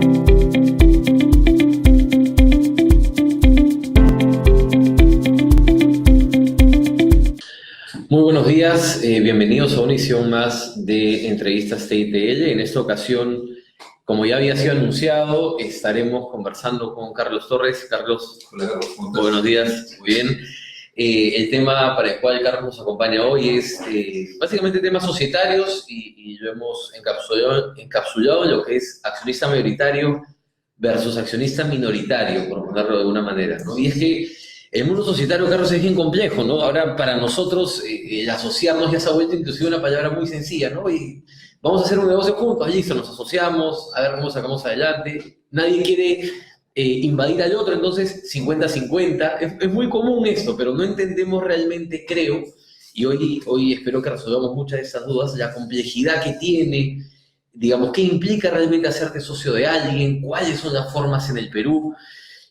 Muy buenos días, bienvenidos a una edición más de Entrevistas TITL. En esta ocasión, como ya había sido anunciado, estaremos conversando con Carlos Torres. Carlos, hola Carlos, ¿cómo estás? buenos días, muy bien. El tema para el cual Carlos nos acompaña hoy es básicamente temas societarios y lo hemos encapsulado en lo que es accionista mayoritario versus accionista minoritario, por ponerlo de alguna manera, ¿no? Y es que el mundo societario, Carlos, es bien complejo, ¿no? Ahora, para nosotros, el asociarnos ya se ha vuelto inclusive una palabra muy sencilla, ¿no? Y vamos a hacer un negocio juntos, listo, nos asociamos, a ver cómo sacamos adelante. Nadie quiere invadir al otro, entonces 50-50. Es muy común esto, pero no entendemos realmente, creo, y hoy espero que resolvamos muchas de esas dudas, la complejidad que tiene, digamos, qué implica realmente hacerte socio de alguien, cuáles son las formas en el Perú.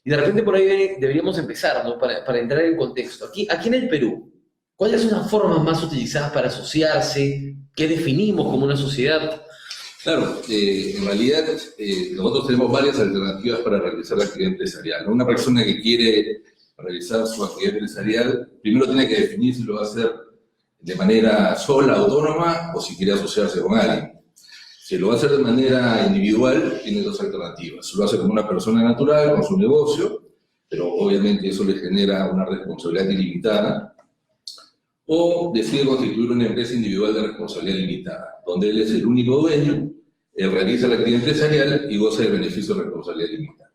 Y de repente por ahí deberíamos empezar, ¿no? Para entrar en contexto. Aquí en el Perú, ¿cuáles son las formas más utilizadas para asociarse? ¿Qué definimos como una sociedad? Claro, en realidad nosotros tenemos varias alternativas para realizar la actividad empresarial, ¿no? Una persona que quiere realizar su actividad empresarial, primero tiene que definir si lo va a hacer de manera sola, autónoma, o si quiere asociarse con alguien. Si lo va a hacer de manera individual, tiene dos alternativas. Lo hace como una persona natural, con su negocio, pero obviamente eso le genera una responsabilidad ilimitada. O decide constituir una empresa individual de responsabilidad limitada, donde él es el único dueño, él realiza la actividad empresarial y goza del beneficio de responsabilidad limitada.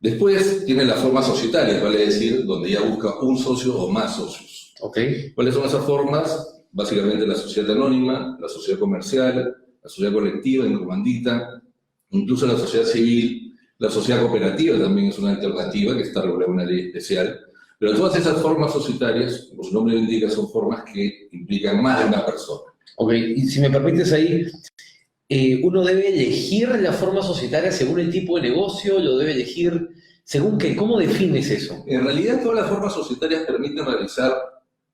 Después tiene la forma societaria, vale decir, donde ya busca un socio o más socios. Okay. ¿Cuáles son esas formas? Básicamente la sociedad anónima, la sociedad comercial, la sociedad colectiva, en comandita, incluso la sociedad civil, la sociedad cooperativa también es una alternativa que está regulada en una ley especial. Pero todas esas formas societarias, como su nombre lo indica, son formas que implican más de una persona. Ok, y si me permites ahí, ¿uno debe elegir la forma societaria según el tipo de negocio? ¿Lo debe elegir según qué? ¿Cómo defines eso? En realidad, todas las formas societarias permiten realizar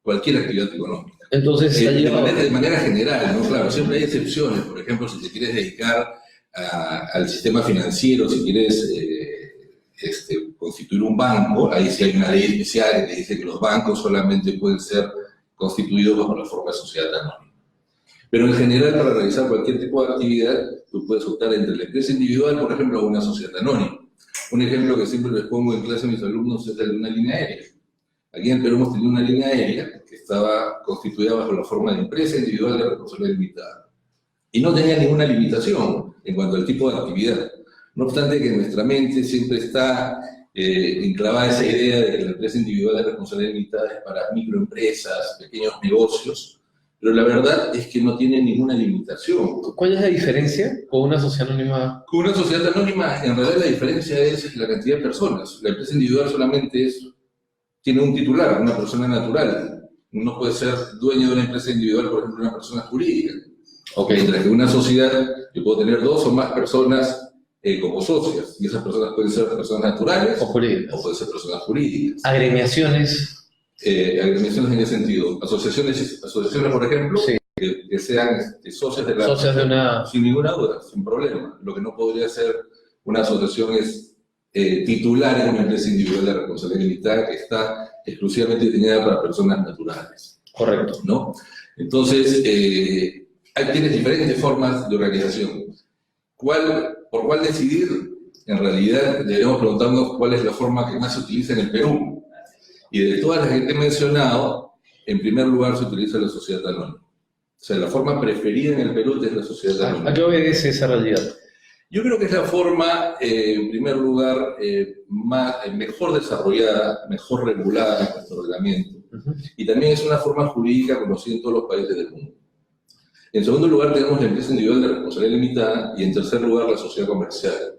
cualquier actividad económica. Entonces, de manera general, ¿no? Claro, siempre hay excepciones. Por ejemplo, si te quieres dedicar al sistema financiero, si quieres constituir un banco, ahí sí hay una ley especial que te dice que los bancos solamente pueden ser constituidos bajo la forma de sociedad anónima. Pero en general, para realizar cualquier tipo de actividad, tú puedes optar entre la empresa individual, por ejemplo, o una sociedad anónima. Un ejemplo que siempre les pongo en clase a mis alumnos es el de una línea aérea. Aquí en Perú hemos tenido una línea aérea que estaba constituida bajo la forma de empresa individual de responsabilidad limitada. Y no tenía ninguna limitación en cuanto al tipo de actividad. No obstante que en nuestra mente siempre está enclavada esa idea de que la empresa individual de responsabilidad limitada es para microempresas, pequeños negocios, pero la verdad es que no tiene ninguna limitación. ¿Cuál es la diferencia con una sociedad anónima? Con una sociedad anónima, en realidad la diferencia es la cantidad de personas. La empresa individual solamente tiene un titular, una persona natural. Uno puede ser dueño de una empresa individual, por ejemplo, una persona jurídica. Mientras que una sociedad, yo puedo tener dos o más personas como socias, y esas personas pueden ser personas naturales o jurídicas, o pueden ser personas jurídicas. Agremiaciones. Agremiaciones en qué sentido. Asociaciones por ejemplo, sí, que sean socias de una... Sin ninguna duda, sin problema. Lo que no podría ser una asociación es titular en una empresa individual de responsabilidad limitada que está exclusivamente diseñada para personas naturales. Correcto. ¿No? Entonces, tienes diferentes formas de organización. ¿Por cuál decidir? En realidad, deberíamos preguntarnos cuál es la forma que más se utiliza en el Perú. Y de todas las que he mencionado, en primer lugar se utiliza la sociedad anónima. O sea, la forma preferida en el Perú es la sociedad anónima. ¿A qué obedece esa realidad? Yo creo que es la forma, en primer lugar, mejor desarrollada, mejor regulada en nuestro reglamento. Y también es una forma jurídica conocida en todos los países del mundo. En segundo lugar, tenemos la empresa individual de responsabilidad limitada y en tercer lugar, la sociedad comercial.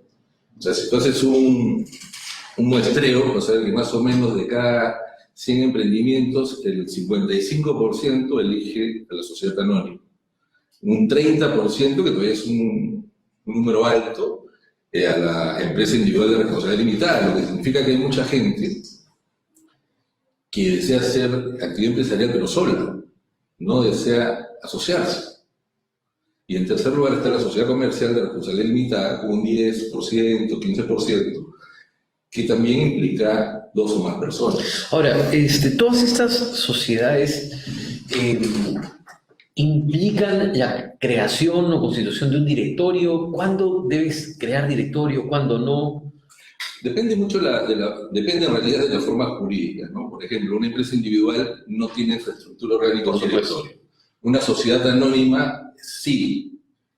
O sea, si tú haces un muestreo, o sea, que más o menos de cada 100 emprendimientos, el 55% elige a la sociedad anónima. Un 30%, que todavía es un número alto, a la empresa individual de responsabilidad limitada, lo que significa que hay mucha gente que desea hacer actividad empresarial pero sola, no desea asociarse. Y en tercer lugar está la sociedad comercial de responsabilidad limitada con un 10%, 15%, que también implica 2 o más personas. Ahora, todas estas sociedades implican la creación o constitución de un directorio. ¿Cuándo debes crear directorio? ¿Cuándo no? Depende mucho depende en realidad de la forma jurídica, ¿no? Por ejemplo, una empresa individual no tiene infraestructura orgánica de directorio. Una sociedad anónima sí.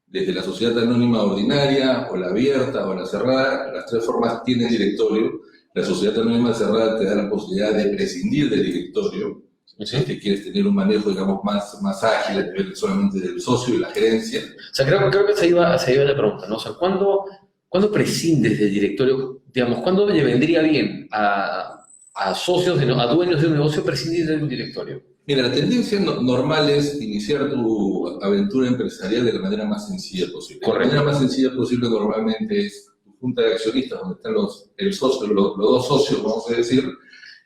Desde la sociedad anónima ordinaria, o la abierta, o la cerrada, las 3 formas tienen directorio. La sociedad anónima cerrada te da la posibilidad de prescindir del directorio, si es que quieres tener un manejo, digamos, más ágil a nivel solamente del socio y la gerencia. O sea, creo que se iba la pregunta, ¿no? O sea, ¿cuándo prescindes del directorio? Digamos, ¿cuándo le vendría bien a socios, a dueños de un negocio prescindir del directorio? Mira, la tendencia normal es iniciar tu aventura empresarial de la manera más sencilla posible. Correcto. La manera más sencilla posible normalmente es tu junta de accionistas, donde están los 2 socios, vamos a decir,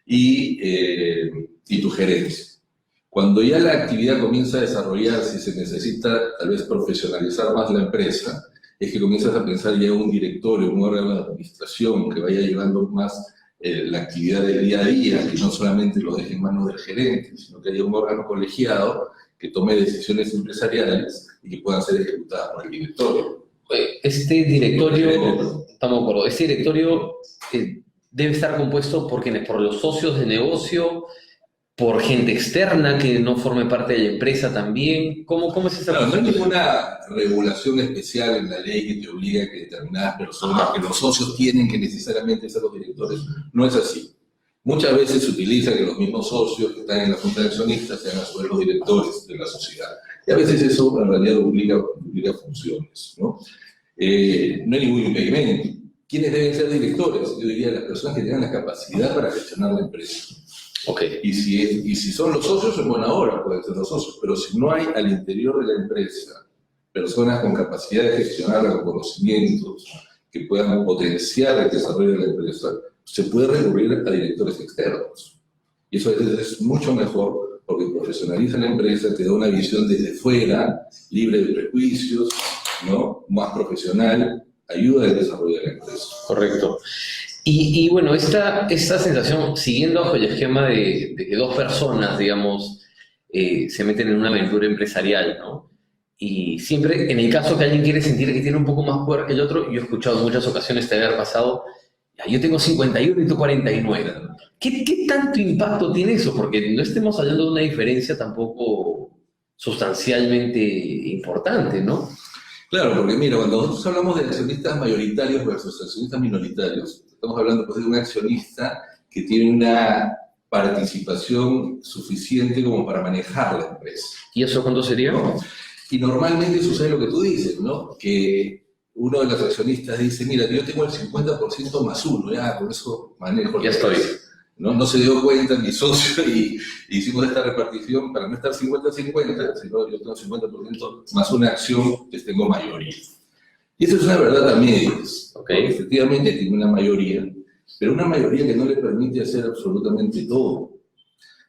y tu gerencia. Cuando ya la actividad comienza a desarrollarse y se necesita tal vez profesionalizar más la empresa, es que comienzas a pensar ya en un directorio, un órgano de administración que vaya llevando más la actividad del día a día, que no solamente lo deje en manos del gerente, sino que haya un órgano colegiado que tome decisiones empresariales y que puedan ser ejecutadas por el directorio. Este directorio debe estar compuesto por los socios de negocio, por gente externa que no forme parte de la empresa también. ¿Cómo es esa No hay ninguna regulación especial en la ley que te obliga a que determinadas personas, que los socios tienen que necesariamente ser los directores. No es así. Muchas veces se utiliza que los mismos socios que están en la junta de accionistas sean a su vez los directores de la sociedad. Y a veces eso en realidad duplica funciones, ¿no? No hay ningún impedimento. ¿Quiénes deben ser directores? Yo diría las personas que tengan la capacidad para gestionar la empresa. Okay. Y si son los socios, en buena hora pueden ser los socios, pero si no hay al interior de la empresa personas con capacidad de gestionar, con conocimientos que puedan potenciar el desarrollo de la empresa, se puede recurrir a directores externos. Y eso a veces es mucho mejor porque profesionaliza la empresa, te da una visión desde fuera, libre de prejuicios, ¿no? Más profesional, ayuda al desarrollo de la empresa. Correcto. Y bueno, esta sensación, siguiendo bajo el esquema de que 2 personas, digamos, se meten en una aventura empresarial, ¿no? Y siempre, en el caso que alguien quiere sentir que tiene un poco más poder que el otro, yo he escuchado en muchas ocasiones te haber pasado, yo tengo 51 y tú 49. ¿Qué tanto impacto tiene eso? Porque no estemos hablando de una diferencia tampoco sustancialmente importante, ¿no? Claro, porque mira, cuando nosotros hablamos de accionistas mayoritarios versus accionistas minoritarios, estamos hablando pues, de un accionista que tiene una participación suficiente como para manejar la empresa. ¿Y eso cuánto sería? ¿No? Y normalmente sucede lo que tú dices, ¿no? Que uno de los accionistas dice, mira, yo tengo el 50% más 1, ya con eso manejo. Ya estoy. No se dio cuenta mi socio y hicimos esta repartición para no estar 50-50, sino yo tengo 50% más una acción que tengo mayoría. Y eso es una verdad a medias. Okay. Efectivamente tiene una mayoría, pero una mayoría que no le permite hacer absolutamente todo.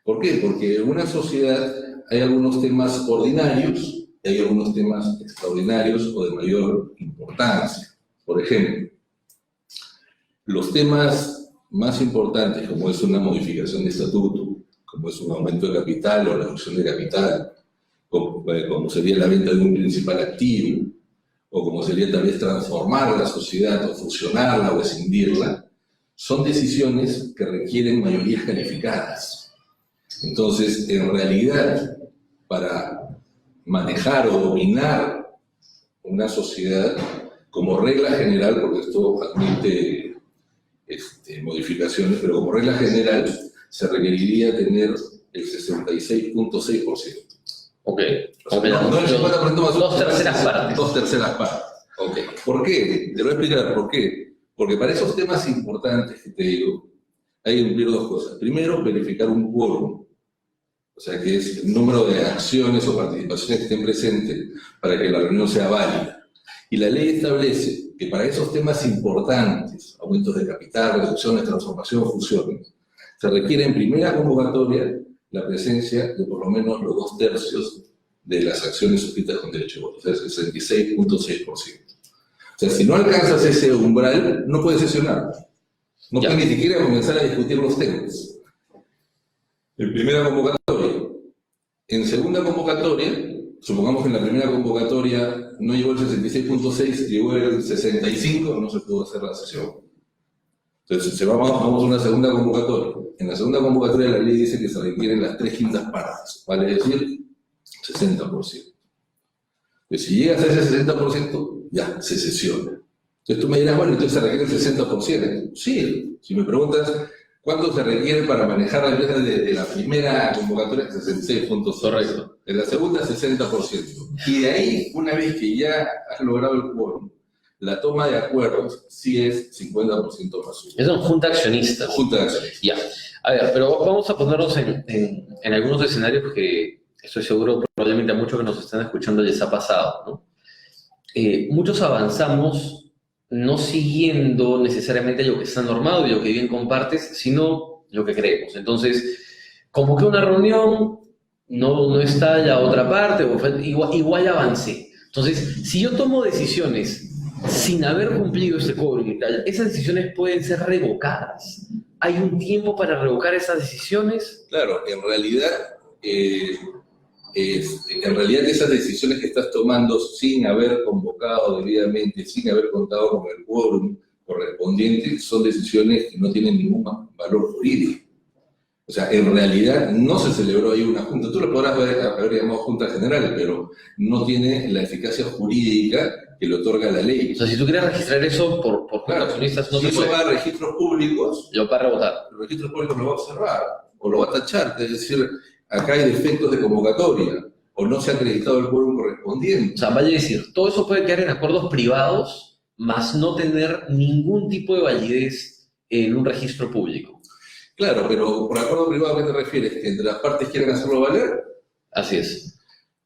¿Por qué? Porque en una sociedad hay algunos temas ordinarios y hay algunos temas extraordinarios o de mayor importancia. Por ejemplo, los temas más importantes, como es una modificación de estatuto, como es un aumento de capital o la reducción de capital, como sería la venta de un principal activo, o como sería tal vez transformar la sociedad o fusionarla o escindirla, son decisiones que requieren mayorías calificadas. Entonces, en realidad, para manejar o dominar una sociedad, como regla general, porque esto admite modificaciones, pero como regla general se requeriría tener el 66.6%. Ok. O sea, no el 50% más 2 terceras partes. 2 terceras partes. Okay. ¿Por qué? Te lo voy a explicar por qué. Porque para esos temas importantes que te digo, hay que cumplir 2 cosas. Primero, verificar un quórum, o sea, que es el número de acciones o participaciones que estén presentes para que la reunión sea válida. Y la ley establece que para esos temas importantes, aumentos de capital, reducciones, transformación, fusiones, se requiere en primera convocatoria la presencia de por lo menos los 2 tercios de las acciones suscritas con derecho de voto, o sea, el 66.6%. O sea, si no alcanzas ese umbral, no puedes sesionar. No puedes ni siquiera comenzar a discutir los temas. En primera convocatoria. En segunda convocatoria, supongamos que en la primera convocatoria no llegó el 66.6, llegó el 65, no se pudo hacer la sesión. Entonces, vamos a una segunda convocatoria. En la segunda convocatoria la ley dice que se requieren las 3/5 partes, vale decir 60%. Entonces, si llegas a ese 60%, ya, se sesiona. Entonces tú me dirás, bueno, entonces se requiere el 60%. Sí, si me preguntas, ¿cuánto se requiere para manejar la empresa de la primera convocatoria? 66.6. Correcto. En la segunda, 60%. Y de ahí, una vez que ya has logrado el quórum, la toma de acuerdos sí es 50% más uno. Es una junta accionista. Junta de accionistas. Ya. A ver, pero vamos a ponernos en algunos escenarios que estoy seguro probablemente a muchos que nos están escuchando les ha pasado, ¿no? Muchos avanzamos no siguiendo necesariamente lo que está normado y lo que bien compartes, sino lo que creemos. Entonces, como que una reunión no está la otra parte, o igual avancé. Entonces, si yo tomo decisiones sin haber cumplido este quórum y tal, esas decisiones pueden ser revocadas. ¿Hay un tiempo para revocar esas decisiones? Claro, en realidad esas decisiones que estás tomando sin haber convocado debidamente, sin haber contado con el quórum correspondiente, son decisiones que no tienen ningún valor jurídico. O sea, en realidad no se celebró ahí una junta. Tú lo podrás haber llamado junta general, pero no tiene la eficacia jurídica que le otorga la ley. O sea, si tú quieres registrar eso por Claro, accionistas, no si se eso puede. va a registros públicos, Lo va a rebotar. los registros públicos lo va a observar o lo va a tachar, es decir, acá hay defectos de convocatoria o no se ha acreditado el quórum correspondiente. O sea, vale decir, todo eso puede quedar en acuerdos privados, más no tener ningún tipo de validez en un registro público. Claro, pero por acuerdo privado, ¿a qué te refieres? ¿Que entre las partes quieren hacerlo valer? Así es.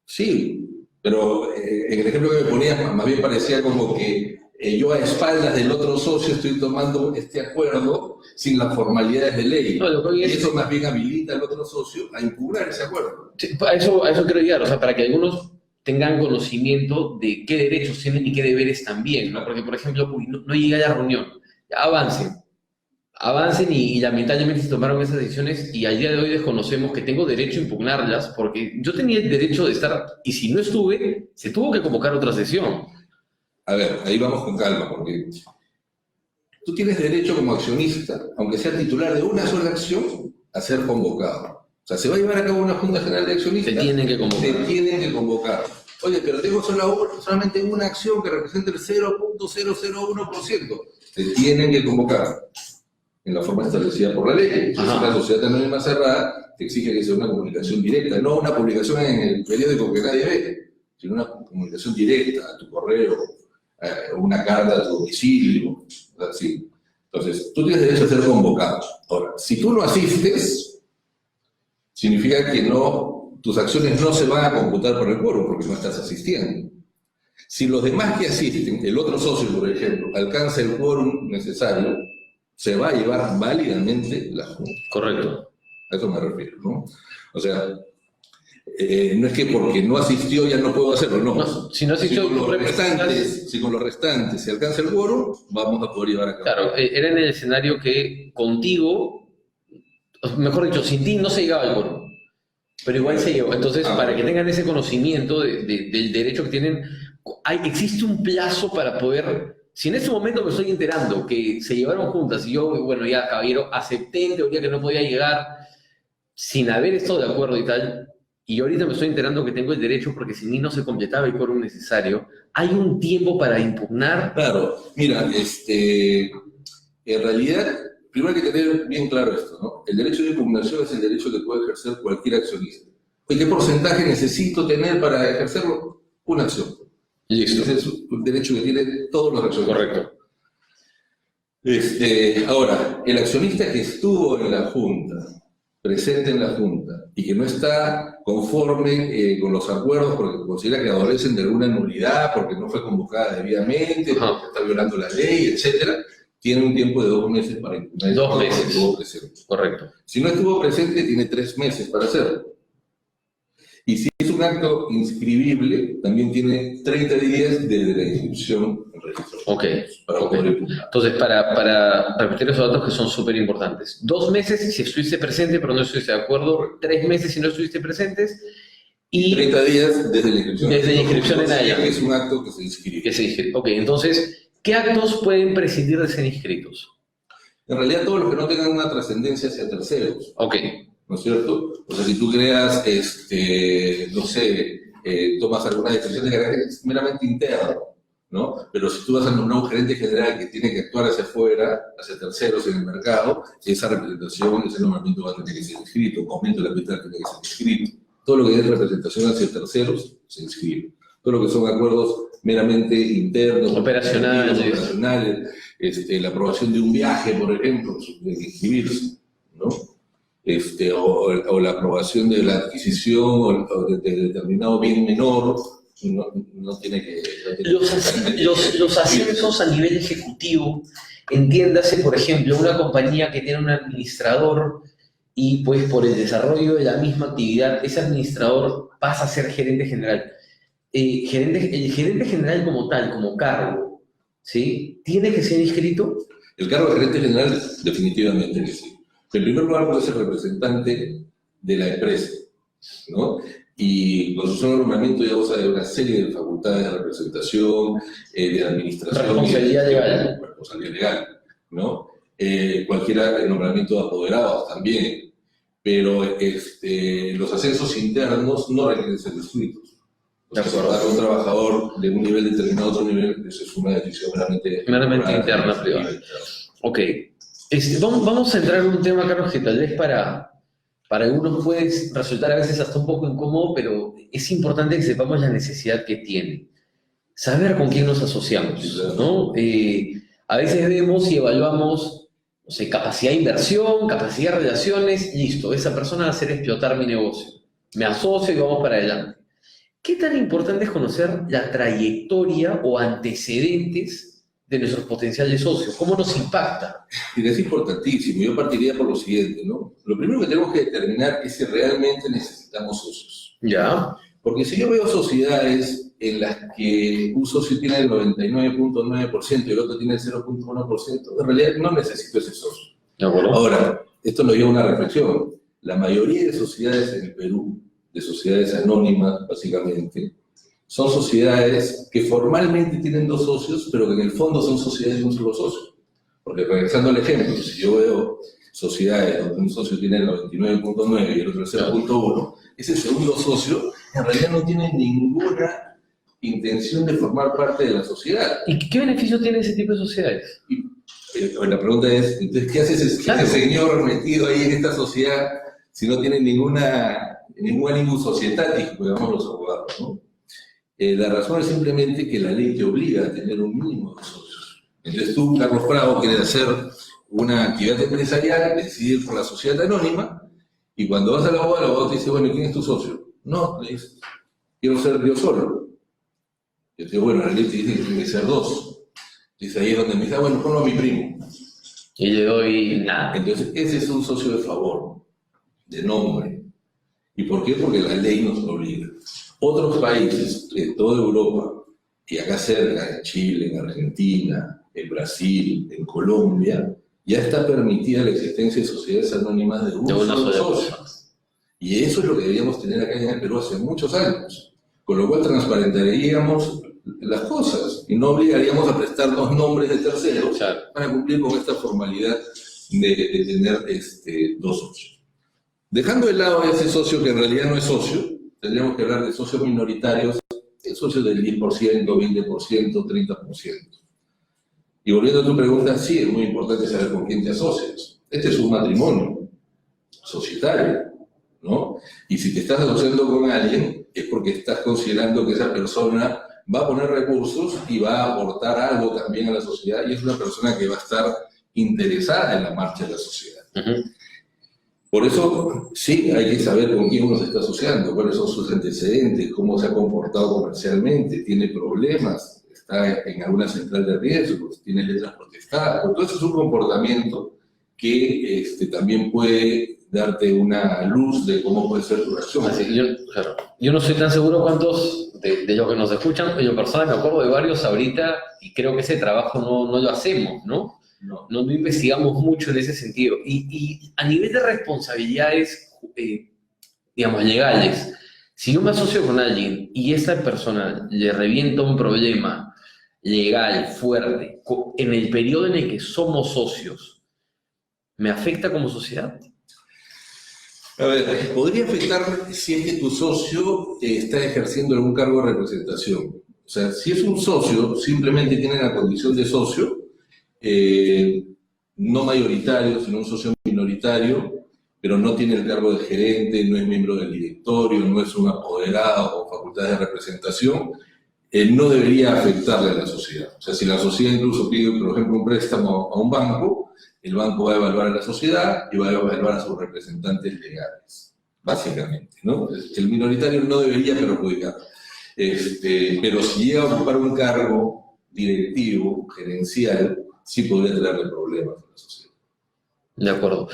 Sí, pero en el ejemplo que me ponías, más bien parecía como que yo a espaldas del otro socio estoy tomando este acuerdo sin las formalidades de ley. No, lo que Y es- eso más bien habilita al otro socio a impugnar ese acuerdo. Sí, a eso quiero llegar, o sea, para que algunos tengan conocimiento de qué derechos tienen y qué deberes también, ¿no? Porque, por ejemplo, no llega a la reunión, ya avancen y lamentablemente se tomaron esas decisiones y al día de hoy desconocemos que tengo derecho a impugnarlas porque yo tenía el derecho de estar, y si no estuve, se tuvo que convocar otra sesión. A ver, ahí vamos con calma, porque tú tienes derecho como accionista, aunque sea titular de una sola acción, a ser convocado. O sea, se va a llevar a cabo una Junta General de Accionistas. Te tienen que convocar. Te tienen que convocar. Oye, pero tengo solamente una acción que representa el 0.001%. Te tienen que convocar en la forma establecida por la ley. Si es una sociedad anónima cerrada, te exige que sea una comunicación directa, no una publicación en el periódico que nadie ve, sino una comunicación directa a tu correo, una carta a tu domicilio, así. Entonces, tú tienes derecho a ser convocado. Ahora, si tú no asistes, significa que tus acciones no se van a computar por el quórum, porque no estás asistiendo. Si los demás que asisten, el otro socio, por ejemplo, alcanza el quórum necesario, se va a llevar válidamente la junta. Correcto. A eso me refiero, ¿no? O sea, no es que porque no asistió ya no puedo hacerlo, no. No, si no asistió, si con los restantes se alcanza el quórum, vamos a poder llevar a cabo. Claro, era en el escenario que contigo, mejor dicho, sin ti no se llegaba al quórum, pero igual se llegó. Entonces, para que tengan ese conocimiento del derecho que tienen, existe un plazo para poder. Si en este momento me estoy enterando que se llevaron juntas y yo, bueno, ya, caballero, acepté en teoría que no podía llegar sin haber estado de acuerdo y tal, y ahorita me estoy enterando que tengo el derecho porque sin mí no se completaba el quórum necesario, ¿hay un tiempo para impugnar? Claro, mira, en realidad, primero hay que tener bien claro esto, ¿no? El derecho de impugnación es el derecho que puede ejercer cualquier accionista. ¿Qué porcentaje necesito tener para ejercerlo? Una acción. Listo. Ese es un derecho que tienen todos los accionistas. Correcto. Ahora, el accionista que estuvo en la Junta, presente en la Junta, y que no está conforme con los acuerdos porque considera que adolecen de alguna nulidad, porque no fue convocada debidamente, porque está violando la ley, etcétera, tiene un tiempo de 2 meses para impugnar. 2 meses. Estuvo presente. Correcto. Si no estuvo presente, tiene 3 meses para hacerlo. Y si es un acto inscribible, también tiene 30 días desde la inscripción en registro. Ok, Para ok. poder impugnar. Entonces, para repetir esos datos que son súper importantes. 2 meses si estuviste presente, pero no estuviste de acuerdo. 3 meses si no estuviste presentes. Y 30 días desde la inscripción. Desde la inscripción en Entonces, AYA. es un acto que se inscribe. que se inscribe. Ok, entonces, ¿qué actos pueden prescindir de ser inscritos? En realidad, todos los que no tengan una trascendencia hacia terceros, Ok, ¿no es cierto? O sea, si tú creas, no sé, tomas alguna decisión de carácter meramente interno, ¿no? Pero si tú vas a nombrar un gerente general que tiene que actuar hacia afuera, hacia terceros en el mercado, esa representación, ese nombramiento va a tener que ser inscrito, un aumento de la capital tiene que ser inscrito. Todo lo que es representación hacia terceros se inscribe. Todo lo que son acuerdos meramente internos, Operacionales. la aprobación de un viaje, por ejemplo, tiene que inscribirse, ¿no? O la aprobación de la adquisición o de determinado bien menor, no tiene que... los ascensos a nivel ejecutivo, entiéndase, por ejemplo, una compañía que tiene un administrador y pues por el desarrollo de la misma actividad, ese administrador pasa a ser gerente general. El gerente general como tal, como cargo, ¿sí? ¿Tiene que ser inscrito? El cargo de gerente general, definitivamente que sí. En primer lugar, puede ser representante de la empresa, ¿no? Y con su solo nombramiento ya goza de una serie de facultades de representación, de administración. Responsabilidad legal. Responsabilidad legal, ¿no? Cualquier nombramiento de apoderados también. Pero los ascensos internos no requieren ser inscritos. O sea, para un trabajador de un nivel determinado a otro nivel, eso es una decisión meramente interna, privada. Ok. Vamos a entrar en un tema, Carlos, que tal vez para algunos puede resultar a veces hasta un poco incómodo, pero es importante que sepamos la necesidad que tiene. Saber con quién nos asociamos, ¿no? A veces vemos y evaluamos, no sé, capacidad de inversión, capacidad de relaciones, listo, esa persona va a hacer explotar mi negocio. Me asocio y vamos para adelante. ¿Qué tan importante es conocer la trayectoria o antecedentes de nuestros potenciales socios? ¿Cómo nos impacta? Y es importantísimo. Yo partiría por lo siguiente, ¿no? Lo primero que tenemos que determinar es si realmente necesitamos socios. ¿Ya? Porque si yo veo sociedades en las que un socio tiene el 99.9% y el otro tiene el 0.1%, en realidad no necesito ese socio. ¿De acuerdo? Ahora, esto nos lleva a una reflexión. La mayoría de sociedades en el Perú, de sociedades anónimas, básicamente, son sociedades que formalmente tienen dos socios, pero que en el fondo son sociedades de un solo socio. Porque regresando al ejemplo, si yo veo sociedades donde un socio tiene el 99.9 y el otro el 0.1, ese segundo socio en realidad no tiene ninguna intención de formar parte de la sociedad. ¿Y qué beneficio tiene ese tipo de sociedades? La pregunta es, entonces, ¿qué hace ese señor metido ahí en esta sociedad si no tiene ningún ánimo societático, digamos los abogados, ¿no? La razón es simplemente que la ley te obliga a tener un mínimo de socios. Entonces tú, Carlos Prado, quieres hacer una actividad empresarial, decidir por la sociedad anónima, y cuando vas al abogado, el abogado te dice, bueno, ¿quién es tu socio? No, le dices, quiero ser yo solo. Y yo digo, bueno, la ley te dice que tiene que ser dos. Dice, ahí es donde me dice, bueno, ponlo a mi primo. Y le doy nada. Entonces, ese es un socio de favor, de nombre. ¿Y por qué? Porque la ley nos obliga. Otros países, de toda Europa, y acá cerca, en Chile, en Argentina, en Brasil, en Colombia, ya está permitida la existencia de sociedades anónimas de un solo socio. Y eso es lo que deberíamos tener acá en el Perú hace muchos años. Con lo cual transparentaríamos las cosas y no obligaríamos a prestarnos nombres de terceros para cumplir con esta formalidad de tener dos socios. Dejando de lado a ese socio que en realidad no es socio, tendríamos que hablar de socios minoritarios, socios del 10%, 20%, 30%. Y volviendo a tu pregunta, sí, es muy importante saber con quién te asocias. Este es un matrimonio societario, ¿no? Y si te estás asociando con alguien, es porque estás considerando que esa persona va a poner recursos y va a aportar algo también a la sociedad, y es una persona que va a estar interesada en la marcha de la sociedad. Por eso, sí, hay que saber con quién uno se está asociando, cuáles son sus antecedentes, cómo se ha comportado comercialmente, tiene problemas, está en alguna central de riesgos, tiene letras protestadas. Entonces es un comportamiento que también puede darte una luz de cómo puede ser tu reacción. Claro, yo no estoy tan seguro cuántos de los que nos escuchan, yo personalmente me acuerdo de varios ahorita y creo que ese trabajo no lo hacemos, ¿no? No investigamos mucho en ese sentido. Y a nivel de responsabilidades, digamos, legales, si yo me asocio con alguien y esa persona le revienta un problema legal fuerte en el periodo en el que somos socios, ¿me afecta como sociedad? A ver, podría afectar si es que tu socio está ejerciendo algún cargo de representación. O sea, si es un socio, simplemente tiene la condición de socio, no mayoritario, sino un socio minoritario, pero no tiene el cargo de gerente, no es miembro del directorio, no es un apoderado con facultades de representación, no debería afectarle a la sociedad. O sea, si la sociedad incluso pide, por ejemplo, un préstamo a un banco, el banco va a evaluar a la sociedad y va a evaluar a sus representantes legales, básicamente, ¿no? El minoritario no debería perjudicar. Pero si llega a ocupar un cargo directivo, gerencial, sí podría traerle problemas a la sociedad. De acuerdo.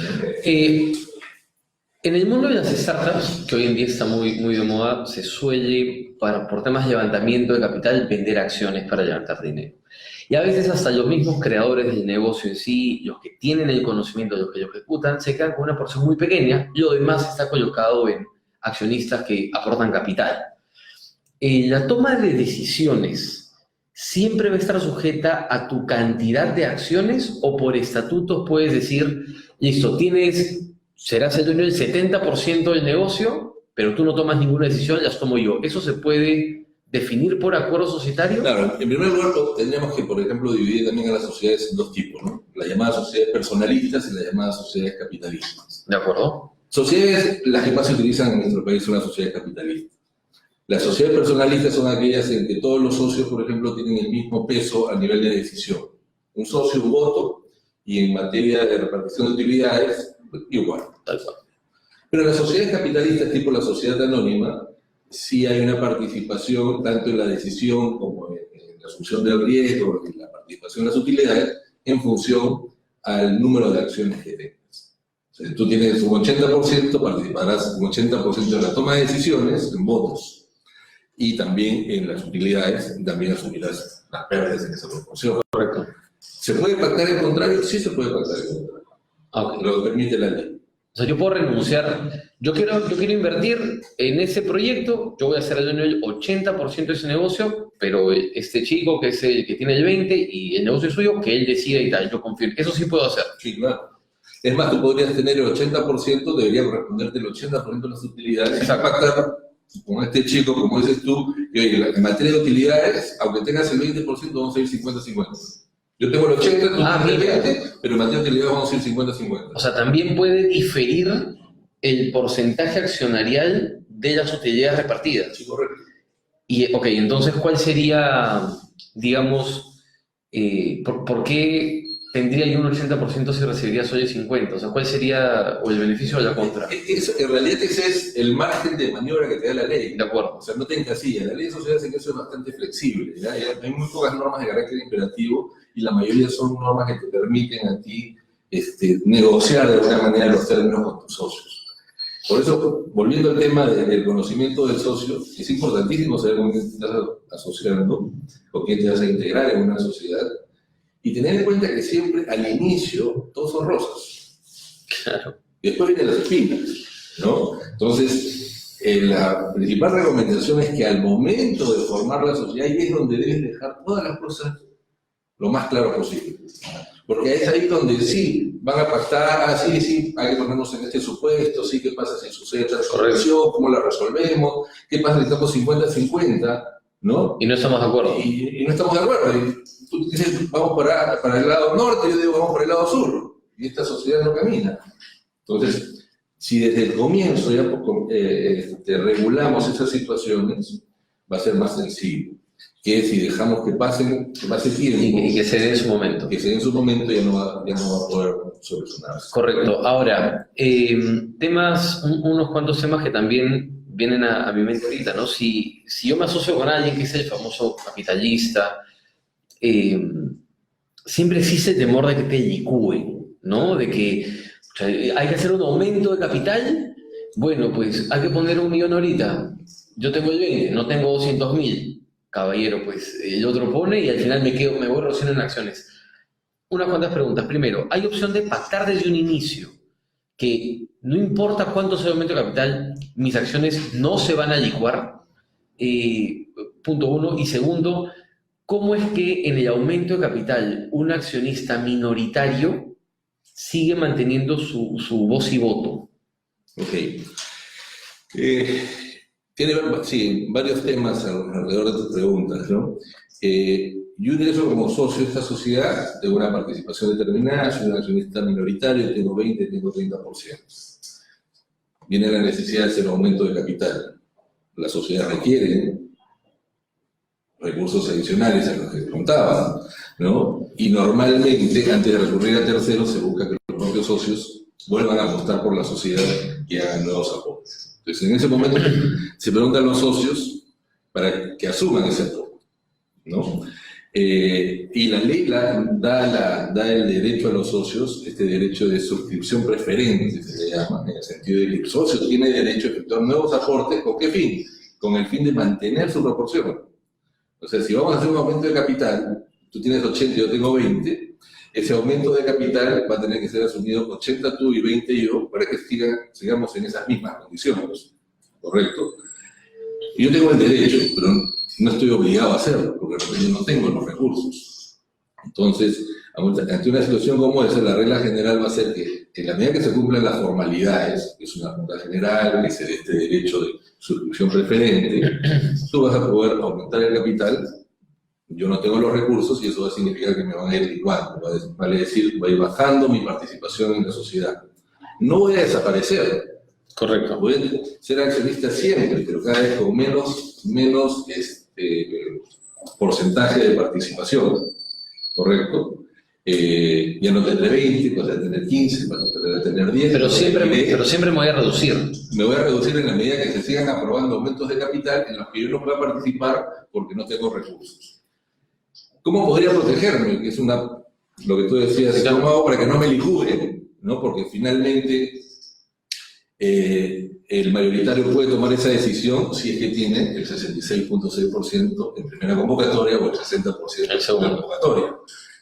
En el mundo de las startups, que hoy en día está muy de moda, se suele, por temas de levantamiento de capital, vender acciones para levantar dinero. Y a veces hasta los mismos creadores del negocio en sí, los que tienen el conocimiento de los que lo ejecutan, se quedan con una porción muy pequeña y lo demás está colocado en accionistas que aportan capital. La toma de decisiones siempre va a estar sujeta a tu cantidad de acciones o por estatutos puedes decir, listo, serás el dueño del 70% del negocio, pero tú no tomas ninguna decisión, las tomo yo. ¿Eso se puede definir por acuerdo societario? Claro, en primer lugar tendríamos que, por ejemplo, dividir también a las sociedades en dos tipos, ¿no? Las llamadas sociedades personalistas y las llamadas sociedades capitalistas. ¿De acuerdo? Sociedades, las que más se utilizan en nuestro país son las sociedades capitalistas. Las sociedades personalistas son aquellas en que todos los socios, por ejemplo, tienen el mismo peso a nivel de decisión. Un socio, un voto, y en materia de repartición de utilidades, igual. Tal cual. Pero en las sociedades capitalistas, tipo la sociedad anónima, sí hay una participación tanto en la decisión como en la asunción del riesgo, en la participación en las utilidades, en función al número de acciones que tengas. O sea, tú tienes un 80%, participarás un 80% en la toma de decisiones, en votos, y también en las utilidades, también asumirás las pérdidas en esa proporción. Correcto. ¿Se puede pactar en contrario? Sí se puede pactar en contrario. Okay. Lo permite la ley. O sea, yo puedo renunciar. Yo quiero invertir en ese proyecto, yo voy a ser el dueño del 80% de ese negocio, pero este chico que es el que tiene el 20% y el negocio es suyo, que él decida y tal, yo confío. Eso sí puedo hacer. Sí, claro. Es más, tú podrías tener el 80%, debería corresponderte el 80% de las utilidades. Exacto. Y pactar con este chico, como dices tú, que en materia de utilidades, aunque tengas el 20%, vamos a ir 50-50. Yo tengo el 80, tú tienes el 20, pero en materia de utilidades vamos a ir 50-50. O sea, también puede diferir el porcentaje accionarial de las utilidades repartidas. Sí, correcto. Y, ok, entonces, ¿cuál sería, digamos, por qué tendría yo un 80% si recibiría solo el 50%? O sea, ¿cuál sería o el beneficio o la contra? En realidad ese es el margen de maniobra que te da la ley. De acuerdo. O sea, no te encasilla. La ley de sociedades en eso es bastante flexible, ¿ya? Hay muy pocas normas de carácter imperativo y la mayoría son normas que te permiten a ti negociar de alguna manera los términos con tus socios. Por eso, volviendo al tema del conocimiento del socio, es importantísimo saber con quién te estás asociando, con quién te vas a integrar en una sociedad, y tener en cuenta que siempre al inicio todos son rosas. Claro. Y después vienen las espinas, ¿no? Entonces, la principal recomendación es que al momento de formar la sociedad, ahí es donde debes dejar todas las cosas lo más claro posible. Porque es ahí donde sí, van a pactar, sí, hay que ponernos en este supuesto, sí, ¿qué pasa si sucede esta situación? ¿Cómo la resolvemos? ¿Qué pasa si estamos 50-50? ¿No? Y no estamos de acuerdo. Y no estamos de acuerdo. Y tú dices, vamos para el lado norte, yo digo, vamos por el lado sur. Y esta sociedad no camina. Entonces, si desde el comienzo ya regulamos esas situaciones, va a ser más sencillo. Que si dejamos que pase tiempo... Y que se dé en su momento. Que se dé en su momento ya no va a poder solucionarse. Correcto. Ahora, unos cuantos temas que también vienen a mi mente ahorita, ¿no? Si yo me asocio con alguien que es el famoso capitalista, siempre existe el temor de que te licúen, ¿no? De que o sea, hay que hacer un aumento de capital. Bueno, pues hay que poner 1 millón ahorita. Yo tengo el 20, no tengo 200.000. Caballero, pues el otro pone y al final me voy reduciendo en acciones. Unas cuantas preguntas. Primero, ¿hay opción de pactar desde un inicio que no importa cuánto sea el aumento de capital, mis acciones no se van a licuar? Punto uno. Y segundo, ¿cómo es que en el aumento de capital un accionista minoritario sigue manteniendo su voz y voto? Ok. Tiene varios temas alrededor de tus preguntas, ¿no? Yo ingreso como socio de esta sociedad, tengo una participación determinada, soy un accionista minoritario, tengo 20, tengo 30%. Viene la necesidad de hacer un aumento de capital. La sociedad requiere recursos adicionales a los que contaba, ¿no? Y normalmente, antes de recurrir a terceros, se busca que los propios socios vuelvan a apostar por la sociedad y hagan nuevos aportes. Entonces, en ese momento se preguntan los socios para que asuman ese aporte, ¿no? Y la ley da el derecho a los socios, este derecho de suscripción preferente, se le llama, en el sentido de que el socio tiene derecho a efectuar nuevos aportes. ¿Con qué fin? Con el fin de mantener su proporción. O sea, si vamos a hacer un aumento de capital, tú tienes 80 y yo tengo 20, ese aumento de capital va a tener que ser asumido 80 tú y 20 yo para que sigamos en esas mismas condiciones, ¿correcto? Y yo tengo el derecho, pero no estoy obligado a hacerlo, porque yo no tengo los recursos. Entonces, ante una situación como esa, la regla general va a ser que en la medida que se cumplan las formalidades, que es una junta general, que se dé este derecho de suscripción preferente, tú vas a poder aumentar el capital. Yo no tengo los recursos y eso va a significar que me van a ir licuando, vale decir, va a ir bajando mi participación en la sociedad. No voy a desaparecer. Correcto. Voy a ser accionista siempre, pero cada vez con menos porcentaje de participación, ¿correcto? Ya no tendré 20, vas a tener 15, vas a tener 10. Pero siempre me voy a reducir. Me voy a reducir en la medida que se sigan aprobando aumentos de capital en los que yo no pueda participar porque no tengo recursos. ¿Cómo podría protegerme? Que es lo que tú decías, ¿cómo hago para que no me licúen? ¿No? Porque finalmente el mayoritario puede tomar esa decisión si es que tiene el 66.6% en primera convocatoria o el 60% en segunda convocatoria.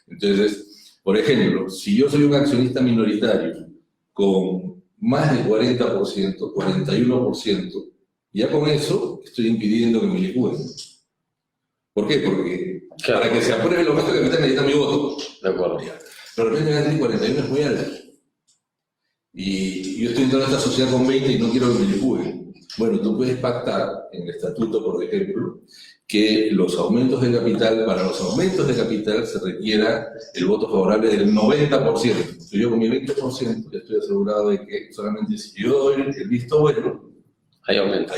Entonces, por ejemplo, si yo soy un accionista minoritario con más del 40%, 41%, ya con eso estoy impidiendo que me licúen. ¿Por qué? Porque claro, para que se apruebe el aumento de capital necesita mi voto. De acuerdo. Pero de repente el 41 es muy alto. Y yo estoy entrando a esta sociedad con 20 y no quiero que me licúen. Bueno, tú puedes pactar en el estatuto, por ejemplo, que los aumentos de capital, para los aumentos de capital se requiera el voto favorable del 90%. Yo con mi 20% estoy asegurado de que solamente si yo doy el visto bueno, hay aumento.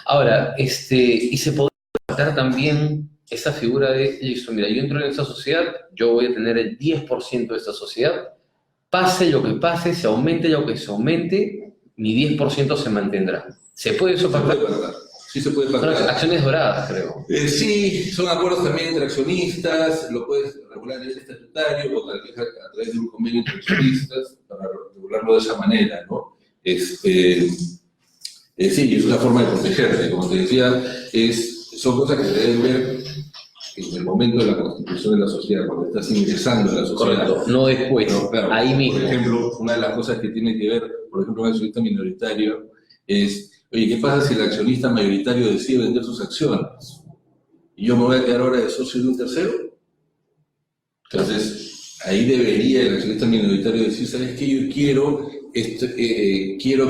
Ahora, ¿y se podría pactar también esa figura de, listo, mira, yo entro en esta sociedad, yo voy a tener el 10% de esta sociedad, pase lo que pase, se aumente lo que se aumente, mi 10% se mantendrá? ¿Se puede eso pactar? Sí se puede pactar. Son acciones doradas, creo. Sí, son acuerdos también entre accionistas, lo puedes regular a nivel estatutario o tal vez a través de un convenio entre accionistas para regularlo de esa manera, ¿no? Sí, es una forma de protegerte. Como te decía, son cosas que se deben ver en el momento de la constitución de la sociedad, cuando estás ingresando a la sociedad. Correcto, no después, no, claro, ahí mismo. Por ejemplo, una de las cosas que tiene que ver, por ejemplo, un accionista minoritario es, oye, ¿qué pasa si el accionista mayoritario decide vender sus acciones? ¿Y yo me voy a quedar ahora de socio de un tercero? Entonces, ahí debería el accionista minoritario decir, ¿sabes qué? Yo quiero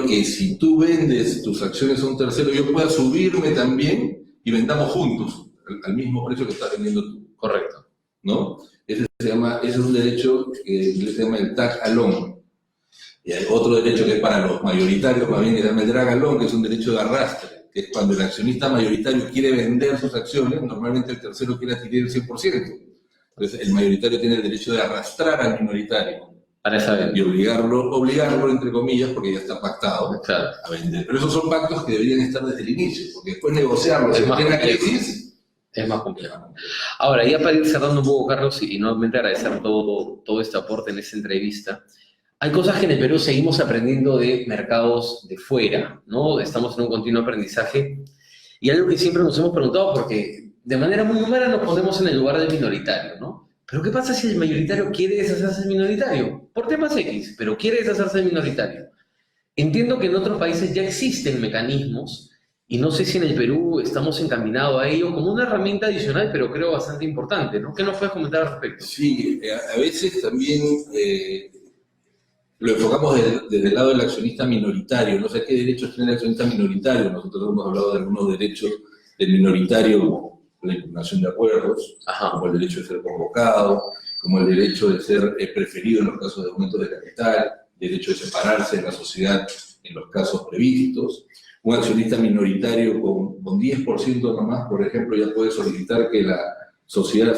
que si tú vendes tus acciones a un tercero, yo pueda subirme también y vendamos juntos al mismo precio que estás vendiendo tú. Correcto. ¿No? Ese es un derecho que se llama el tag along. Y hay otro derecho que es para los mayoritarios, más bien, que se llama el drag along, que es un derecho de arrastre, que es cuando el accionista mayoritario quiere vender sus acciones, normalmente el tercero quiere adquirir el 100%. Entonces, el mayoritario tiene el derecho de arrastrar al minoritario. Para saber. Y obligarlo, entre comillas, porque ya está pactado, claro, a vender. Pero esos son pactos que deberían estar desde el inicio, porque después negociarlos en plena crisis es más complejo. Ahora, ya para ir cerrando un poco, Carlos, y nuevamente agradecer todo este aporte en esta entrevista, hay cosas que en el Perú seguimos aprendiendo de mercados de fuera, ¿no? Estamos en un continuo aprendizaje y algo que siempre nos hemos preguntado, porque de manera muy humana nos ponemos en el lugar del minoritario, ¿no? Pero ¿qué pasa si el mayoritario quiere deshacerse del minoritario? Por temas X, pero quiere deshacerse del minoritario. Entiendo que en otros países ya existen mecanismos y no sé si en el Perú estamos encaminados a ello como una herramienta adicional, pero creo bastante importante, ¿no? ¿Qué nos puedes comentar al respecto? Sí, a veces también lo enfocamos desde el lado del accionista minoritario. No sé qué derechos tiene el accionista minoritario. Nosotros hemos hablado de algunos derechos del minoritario, como la impugnación de acuerdos, Ajá. como el derecho de ser convocado, como el derecho de ser preferido en los casos de aumento de capital, derecho de separarse de la sociedad en los casos previstos. Un accionista minoritario con 10% nomás, por ejemplo, ya puede solicitar que la sociedad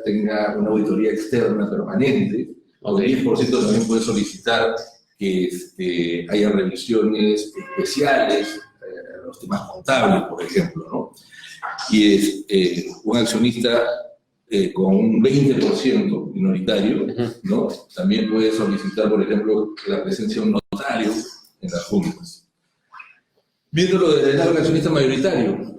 tenga una auditoría externa permanente. Con 10% también puede solicitar que haya revisiones especiales a los temas contables, por ejemplo, ¿no? Y un accionista con un 20% minoritario, ¿no? También puede solicitar, por ejemplo, la presencia de un notario en las juntas. Viéndolo desde el lado del accionista mayoritario,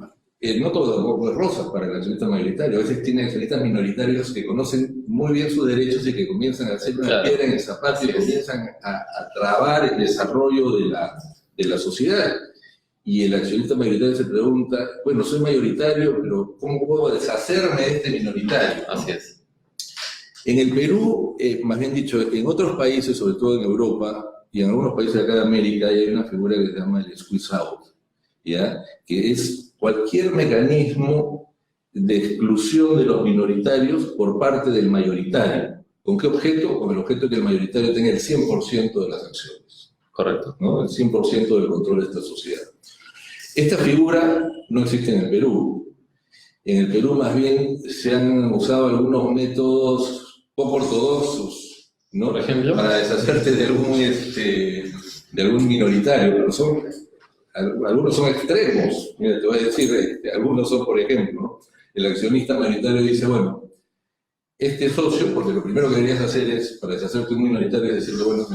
no todo es rosa para el accionista mayoritario. A veces tiene accionistas minoritarios que conocen muy bien sus derechos y que comienzan a hacer una piedra en el zapato y comienzan a trabar el desarrollo de la sociedad. Y el accionista mayoritario se pregunta, bueno, soy mayoritario, pero ¿cómo puedo deshacerme de este minoritario? Así es. En el Perú, más bien dicho, en otros países, sobre todo en Europa, y en algunos países de acá de América, hay una figura que se llama el squeeze out, ¿ya? Que es cualquier mecanismo de exclusión de los minoritarios por parte del mayoritario. ¿Con qué objeto? Con el objeto de que el mayoritario tenga el 100% de las acciones. Correcto. ¿No? El 100% del control de esta sociedad. Esta figura no existe en el Perú. En el Perú, más bien, se han usado algunos métodos poco ortodoxos, ¿no? Por ejemplo, para deshacerte de algún minoritario, pero algunos son extremos. Mira, te voy a decir, algunos son, por ejemplo, ¿no? El accionista mayoritario dice, bueno, este socio, porque lo primero que deberías hacer es, para deshacerte de un minoritario, es decirle, bueno,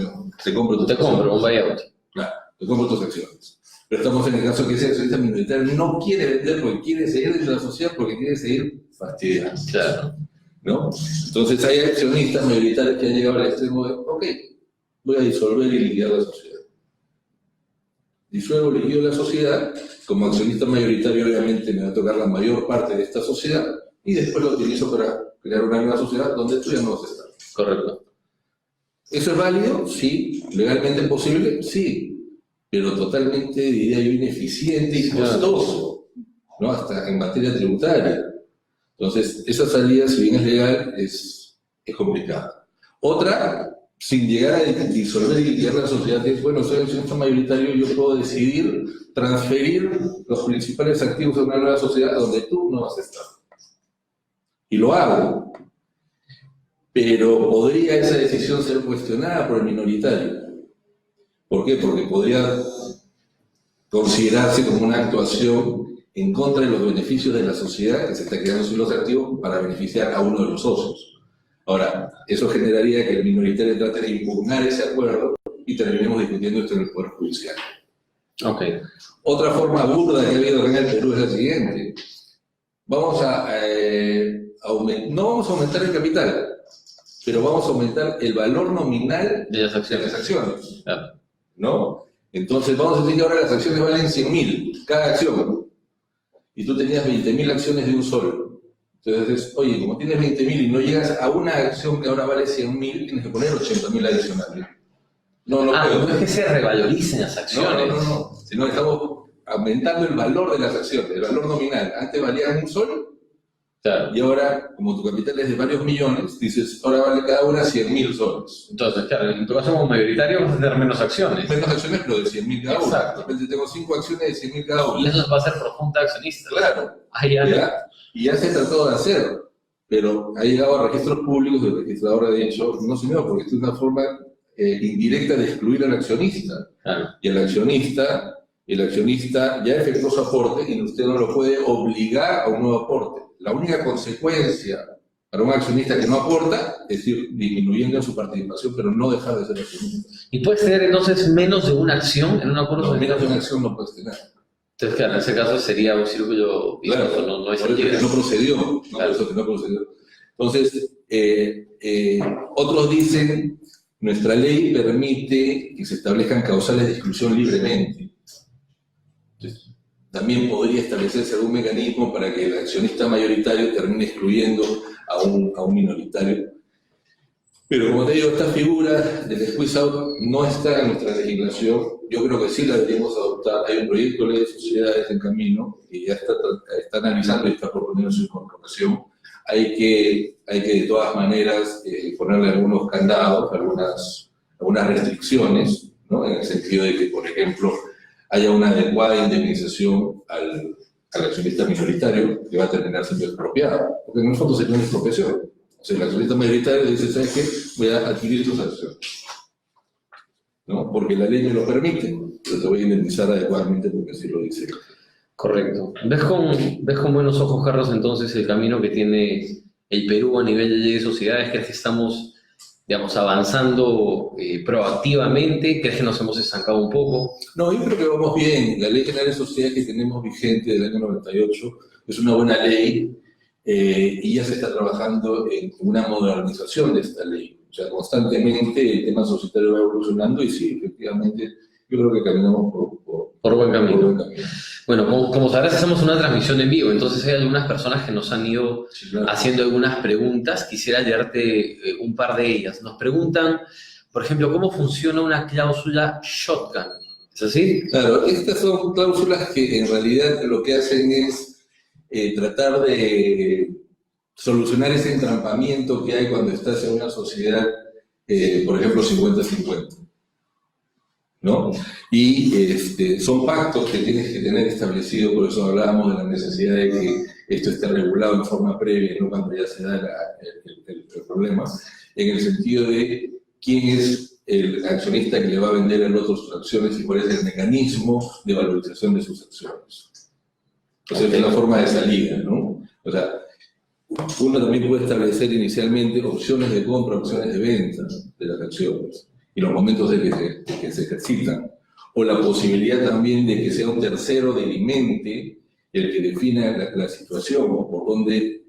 te compro tus acciones. Te compro un buyout. Claro, te compro tus acciones. Pero estamos en el caso que ese accionista minoritario no quiere vender porque quiere seguir dentro de la sociedad, porque quiere seguir fastidiando. Claro. ¿No? Entonces hay accionistas mayoritarios que han llegado al extremo de, ok, voy a disolver y liquidar la sociedad. Disuelvo, liquido la sociedad, como accionista mayoritario obviamente me va a tocar la mayor parte de esta sociedad y después lo utilizo para crear una nueva sociedad donde tú ya no vas a estar. Correcto. ¿Eso es válido? Sí. ¿Legalmente posible? Sí. Pero totalmente, diría yo, ineficiente y costoso, ¿no? Hasta en materia tributaria. Entonces, esa salida, si bien es legal, es complicada. Otra, sin llegar a disolver y liquidar la sociedad, es, bueno, soy accionista mayoritario y yo puedo decidir transferir los principales activos a una nueva sociedad donde tú no vas a estar. Y lo hago. Pero ¿podría esa decisión ser cuestionada por el minoritario? ¿Por qué? Porque podría considerarse como una actuación en contra de los beneficios de la sociedad que se está creando sobre los activos para beneficiar a uno de los socios. Ahora, eso generaría que el minoritario trate de impugnar ese acuerdo y terminemos discutiendo esto en el Poder Judicial. Okay. Otra forma burda que ha habido acá en el Perú es la siguiente. Vamos no vamos a aumentar el capital, pero vamos a aumentar el valor nominal de las acciones. Claro. ¿No? Entonces vamos a decir que ahora las acciones valen 100.000 cada acción. Y tú tenías 20.000 acciones de un solo. Entonces, oye, como tienes 20.000 y no llegas a una acción que ahora vale 100.000, tienes que poner 80.000 adicionales. No es que se revaloricen las acciones. No. Sino estamos aumentando el valor de las acciones, el valor nominal. Antes valían un solo. Claro. Y ahora, como tu capital es de varios millones, dices, ahora vale cada una 100.000 soles. Entonces, claro, en tu caso como mayoritario vas a tener menos acciones. Menos acciones, pero de 100.000 cada una. Exacto. De repente tengo 5 acciones de 100.000 cada una. Y eso va a ser por junta de accionistas. Claro. Y ya se trató de hacer, pero ha llegado a registros públicos, el registrador ha dicho, no señor, porque esto es una forma indirecta de excluir al accionista. Claro. Y el accionista ya efectuó su aporte y usted no lo puede obligar a un nuevo aporte. La única consecuencia Para un accionista que no aporta, es decir, disminuyendo en su participación, pero no dejar de ser accionista. ¿Y puedes tener entonces menos de una acción en un acuerdo? No, menos de una acción no puedes tener. Entonces, claro, en ese caso sería un círculo vicioso, Claro, no es por eso que no procedió, ¿no? Claro. Por eso que no procedió. Entonces, otros dicen, nuestra ley permite que se establezcan causales de exclusión libremente. Entonces, también podría establecerse algún mecanismo para que el accionista mayoritario termine excluyendo a un minoritario. Pero como te digo, esta figura del squeeze out no está en nuestra legislación. Yo creo que sí la deberíamos adoptar. Hay un proyecto de ley de sociedades en camino y ya está analizando y está proponiendo su incorporación. Hay que de todas maneras ponerle algunos candados, algunas restricciones, ¿no? En el sentido de que, por ejemplo, haya una adecuada indemnización al accionista minoritario que va a terminar siendo expropiado. Porque en el fondo sería una expropiación. O sea, el accionista mayoritario dice, ¿sabes qué? Voy a adquirir tus acciones, ¿no? Porque la ley me lo permite, pero te voy a indemnizar adecuadamente porque así lo dice. Correcto. ¿Ves con buenos ojos, Carlos, entonces el camino que tiene el Perú a nivel de ley de sociedades? ¿Crees que estamos, digamos, avanzando proactivamente? ¿Crees que nos hemos estancado un poco? No, yo creo que vamos bien. La Ley General de Sociedades que tenemos vigente del año 98 es una buena ley y ya se está trabajando en una modernización de esta ley. O sea, constantemente el tema societario va evolucionando y sí, efectivamente, yo creo que caminamos por buen camino. Bueno, como sabrás, hacemos una transmisión en vivo, entonces hay algunas personas que nos han ido haciendo algunas preguntas. Quisiera leerte un par de ellas. Nos preguntan, por ejemplo, ¿cómo funciona una cláusula shotgun? ¿Es así? Claro, estas son cláusulas que en realidad lo que hacen es tratar de solucionar ese entrampamiento que hay cuando estás en una sociedad, por ejemplo, 50-50. ¿No? Y son pactos que tienes que tener establecidos, por eso hablábamos de la necesidad de que esto esté regulado en forma previa, no cuando ya se da el problema, en el sentido de quién es el accionista que le va a vender al otro sus acciones y cuál es el mecanismo de valorización de sus acciones. Entonces es la forma de salida, ¿no? O sea, uno también puede establecer inicialmente opciones de compra, opciones de venta de las acciones y los momentos de que se ejercitan, o la posibilidad también de que sea un tercero delimente el que defina la situación o por dónde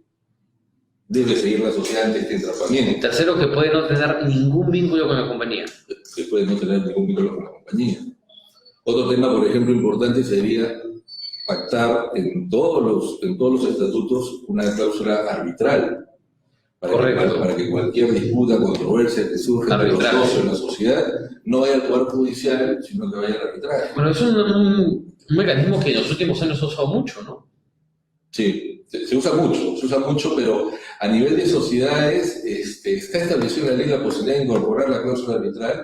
debe seguir la sociedad ante este entrampamiento. Tercero, que puede no tener ningún vínculo con la compañía. Que puede no tener ningún vínculo con la compañía. Otro tema, por ejemplo, importante sería pactar en todos los estatutos una cláusula arbitral. Para que cualquier disputa, controversia que surja entre los socios en la sociedad no vaya al poder judicial, sino que vaya al arbitraje. Bueno, eso es un mecanismo que en los últimos años se ha usado mucho, ¿no? Sí, se usa mucho, pero a nivel de sociedades está establecida en la ley la posibilidad de incorporar la cláusula arbitral,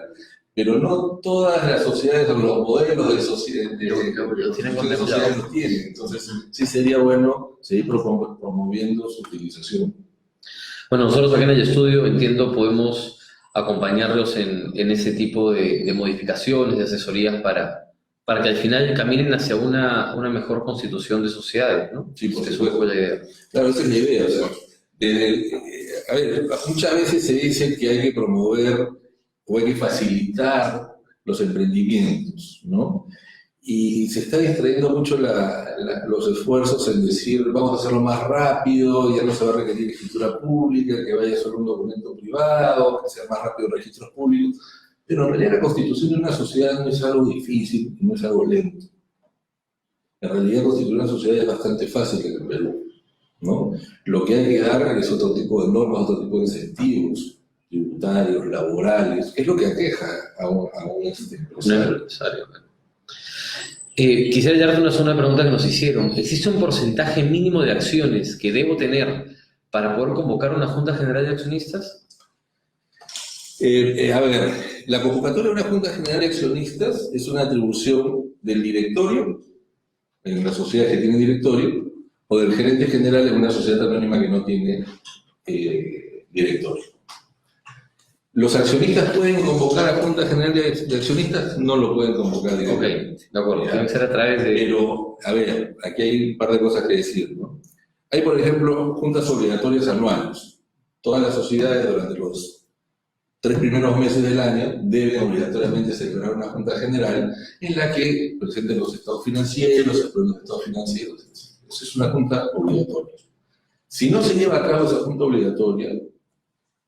pero no todas las sociedades o los modelos de sociedad los tienen. Entonces, sí sería bueno seguir promoviendo su utilización. Bueno, nosotros acá en el estudio, entiendo, podemos acompañarlos en ese tipo de modificaciones, de asesorías para que al final caminen hacia una mejor constitución de sociedades, ¿no? Sí, por eso es la idea. Claro, esa es la idea. O sea, a ver, muchas veces se dice que hay que promover o hay que facilitar los emprendimientos, ¿no? Y se está distrayendo mucho los esfuerzos en decir, vamos a hacerlo más rápido, ya no se va a requerir escritura pública, que vaya solo un documento privado, que sea más rápido registros públicos. Pero en realidad la constitución de una sociedad no es algo difícil, no es algo lento. En realidad constituir una sociedad es bastante fácil en el Perú, ¿no? Lo que hay que dar es otro tipo de normas, otro tipo de incentivos tributarios, laborales, que es lo que aqueja a un empresario. Quisiera darte una segunda pregunta que nos hicieron. ¿Existe un porcentaje mínimo de acciones que debo tener para poder convocar una Junta General de Accionistas? A ver, la convocatoria de una Junta General de Accionistas es una atribución del directorio, en una sociedad que tiene directorio, o del gerente general en una sociedad anónima que no tiene directorio. ¿Los accionistas pueden convocar a Junta General de Accionistas? No lo pueden convocar directamente. Ok, de acuerdo. Tiene que ser a través de... Pero, a ver, aquí hay un par de cosas que decir, ¿no? Hay, por ejemplo, juntas obligatorias anuales. todas las sociedades durante los 3 primeros meses del año deben obligatoriamente celebrar una junta general en la que presenten los estados financieros, se aprueben los estados financieros, etc. Esa es una junta obligatoria. Si no se lleva a cabo esa junta obligatoria,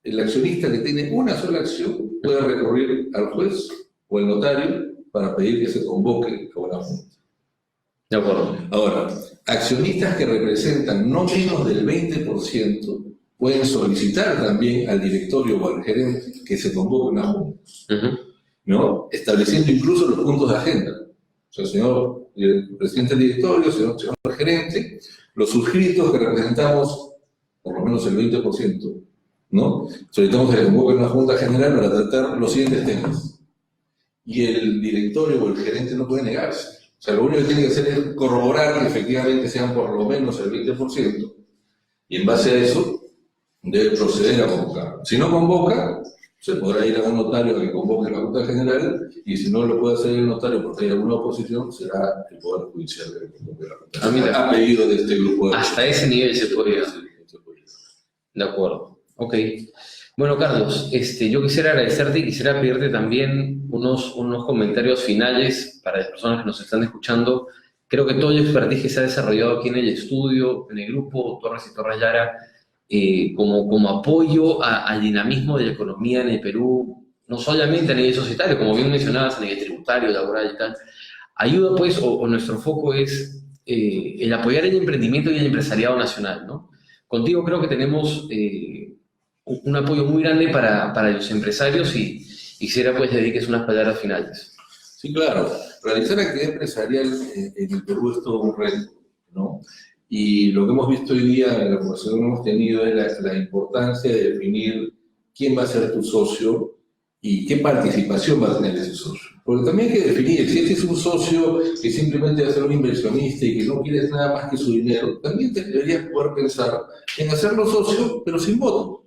el accionista que tiene una sola acción puede recurrir al juez o al notario para pedir que se convoque a una junta. De acuerdo. Ahora, accionistas que representan no menos del 20% pueden solicitar también al directorio o al gerente que se convoque una junta, ¿no? Estableciendo incluso los puntos de agenda. O sea, señor presidente del directorio, señor gerente, los suscritos que representamos por lo menos el 20%, ¿no? Solicitamos que se convoque una junta general para tratar los siguientes temas. Y el directorio o el gerente no puede negarse. O sea, lo único que tiene que hacer es corroborar que efectivamente sean por lo menos el 20%, y en base a eso debe proceder a convocar. Si no convoca, se podrá ir a un notario a que convoque la Junta General, y si no lo puede hacer el notario porque hay alguna oposición, será el Poder Judicial que convoque la Junta General. A pedido de este grupo de... Hasta ese nivel se puede ir. De acuerdo. Ok. Bueno, Carlos, yo quisiera agradecerte y quisiera pedirte también unos comentarios finales para las personas que nos están escuchando. Creo que todo el expertise que se ha desarrollado aquí en el estudio, en el grupo Torres y Torres Yara, como apoyo al dinamismo de la economía en el Perú, no solamente a nivel societario, como bien mencionabas, a nivel tributario, laboral y tal, ayuda pues, o nuestro foco es el apoyar el emprendimiento y el empresariado nacional, ¿no? Contigo creo que tenemos un apoyo muy grande para los empresarios y quisiera pues dediques unas palabras finales. Sí, claro. Realizar actividad empresarial en el Perú es todo un reto, ¿no? Y lo que hemos visto hoy día en la conversación que hemos tenido es la importancia de definir quién va a ser tu socio y qué participación va a tener ese socio. Porque también hay que definir, si este es un socio que simplemente va a ser un inversionista y que no quiere nada más que su dinero, también deberías poder pensar en hacerlo socio, pero sin voto,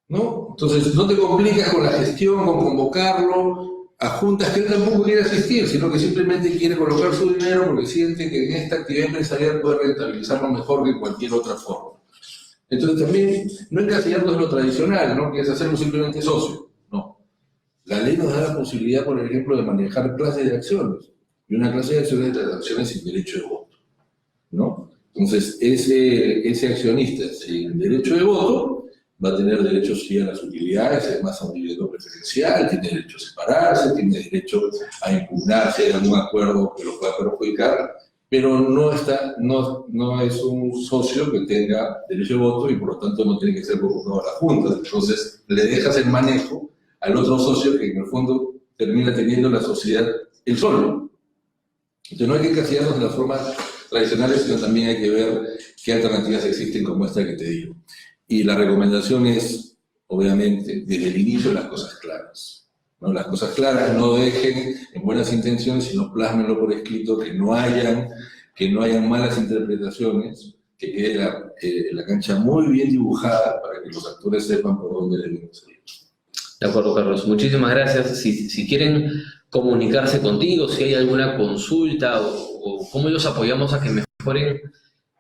¿no? Entonces, no te complicas con la gestión, con convocarlo a juntas que él tampoco quiere asistir, sino que simplemente quiere colocar su dinero porque siente que en esta actividad empresarial puede rentabilizarlo mejor que en cualquier otra forma. Entonces también no encasillarnos en lo tradicional, ¿no? Que es hacerlo simplemente socio. No. La ley nos da la posibilidad, por ejemplo, de manejar clases de acciones. Y una clase de acciones es las acciones sin derecho de voto, ¿no? Entonces, ese accionista sin derecho de voto va a tener derecho sí a las utilidades, además a un dividendo preferencial, tiene derecho a separarse, tiene derecho a impugnarse en algún acuerdo que lo pueda perjudicar, pero no es un socio que tenga derecho de voto y por lo tanto no tiene que ser convocado a la Junta. Entonces le dejas el manejo al otro socio que en el fondo termina teniendo la sociedad él solo. Entonces no hay que encasillarnos en las formas tradicionales, sino también hay que ver qué alternativas existen como esta que te digo. Y la recomendación es, obviamente, desde el inicio las cosas claras, ¿no? Las cosas claras, no dejen en buenas intenciones, sino plásmenlo por escrito, que no hayan malas interpretaciones, que quede la cancha muy bien dibujada para que los actores sepan por dónde deben salir. De acuerdo, Carlos. Muchísimas gracias. Si quieren comunicarse contigo, si hay alguna consulta o cómo los apoyamos a que mejoren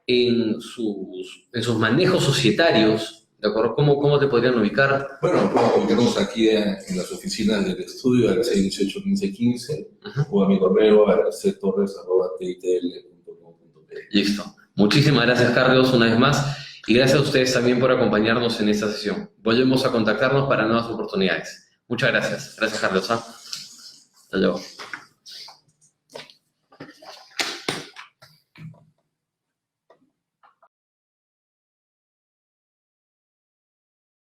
en sus manejos societarios, ¿de acuerdo? ¿Cómo te podrían ubicar? Bueno, pueden ubicarnos aquí en las oficinas del estudio a las 618-1515 o a mi correo a ctorres@titl.com.pe. Listo. Muchísimas gracias, Carlos, una vez más, y gracias a ustedes también por acompañarnos en esta sesión. Volvemos a contactarnos para nuevas oportunidades. Muchas gracias. Gracias, Carlos. Hasta luego.